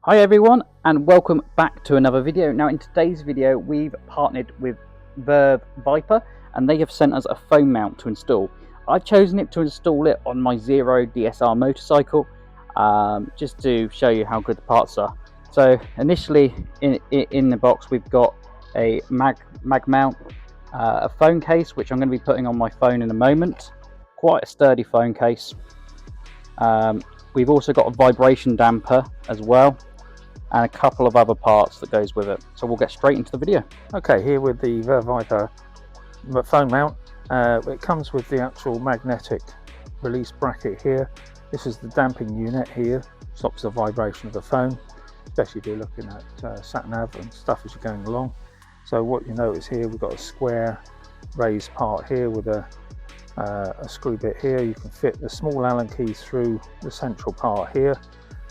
Hi everyone, and welcome back to another video. Now in today's video we've partnered with Verve Viper and they have sent us a phone mount to install. I've chosen it to install it on my Zero DSR motorcycle, just to show you how good the parts are. So initially in the box we've got a mag mount, a phone case which I'm going to be putting on my phone in a moment. Quite a sturdy phone case. We've also got a vibration damper as well, and a couple of other parts that goes with it. So we'll get straight into the video. Okay, here with the Verve Viper phone mount. It comes with the actual magnetic release bracket here. This is the damping unit here, stops the vibration of the phone, especially if you're looking at sat-nav and stuff as you're going along. So what you notice here, we've got a square raised part here with a screw bit here. You can fit the small Allen key through the central part here.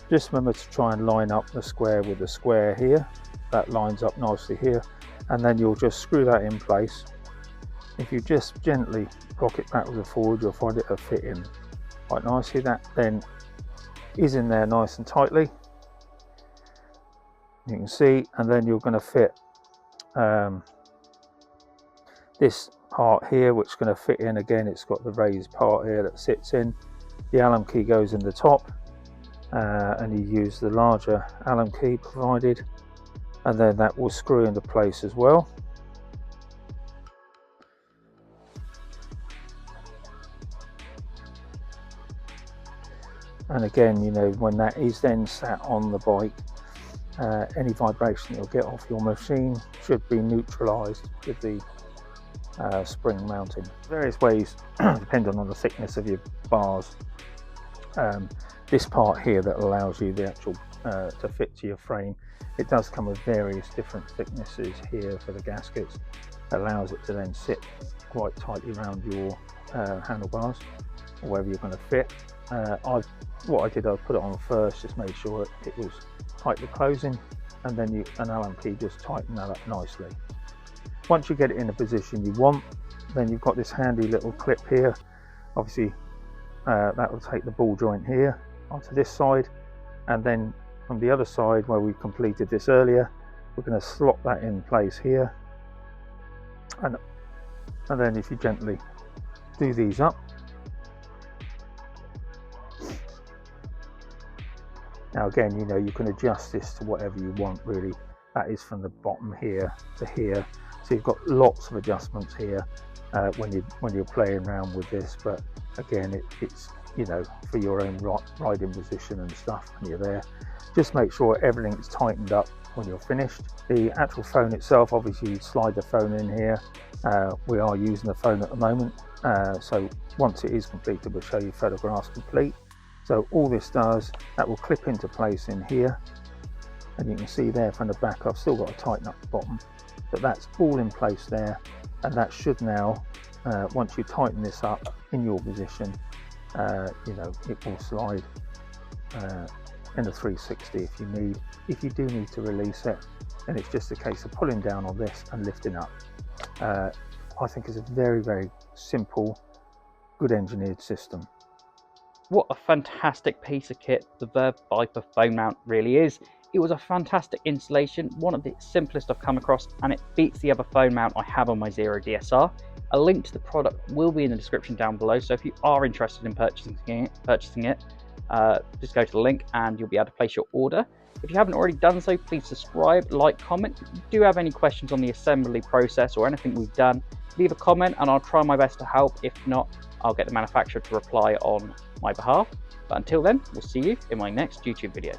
Just remember to try and line up the square with the square here. That lines up nicely here, and then you'll just screw that in place. If you just gently rock it backwards and forward, you'll find it'll fit in quite nicely. That then is in there nice and tightly, you can see, and then you're going to fit this part here, which is going to fit in again. It's got the raised part here that sits in. The Allen key goes in the top, and you use the larger Allen key provided, and then that will screw into place as well. And again, you know, when that is then sat on the bike, any vibration you'll get off your machine should be neutralized with the spring mounting. Various ways depending on the thickness of your bars. This part here that allows you the actual to fit to your frame, it does come with various different thicknesses here for the gaskets. It allows it to then sit quite tightly around your handlebars or wherever you're going to fit. What I did, I put it on first, just made sure it was tightly closing, and then an Allen key just tighten that up nicely. Once you get it in the position you want, then you've got this handy little clip here. Obviously that will take the ball joint here onto this side, and then from the other side where we completed this earlier, we're going to slot that in place here, and then if you gently do these up, now again, you know, you can adjust this to whatever you want really. That is from the bottom here to here, so you've got lots of adjustments here when you're playing around with this. But again, it's, you know, for your own riding position and stuff when you're there. Just make sure everything's tightened up when you're finished. The actual phone itself, obviously you slide the phone in here. We are using the phone at the moment, so once it is completed we'll show you photographs complete. So all this does, that will clip into place in here, and you can see there from the back I've still got to tighten up the bottom, but that's all in place there. And that should now, once you tighten this up in your position, you know, it will slide in a 360 if you need. If you do need to release it, then it's just a case of pulling down on this and lifting up. I think it's a very, very simple, good engineered system. What a fantastic piece of kit the Verve Viper Phone Mount really is. It was a fantastic installation, one of the simplest I've come across, and it beats the other phone mount I have on my Zero DSR. A link to the product will be in the description down below, so if you are interested in purchasing it, just go to the link and you'll be able to place your order. If you haven't already done so, please subscribe, like, comment. If you do have any questions on the assembly process or anything we've done, leave a comment and I'll try my best to help. If not, I'll get the manufacturer to reply on my behalf. But until then, we'll see you in my next YouTube video.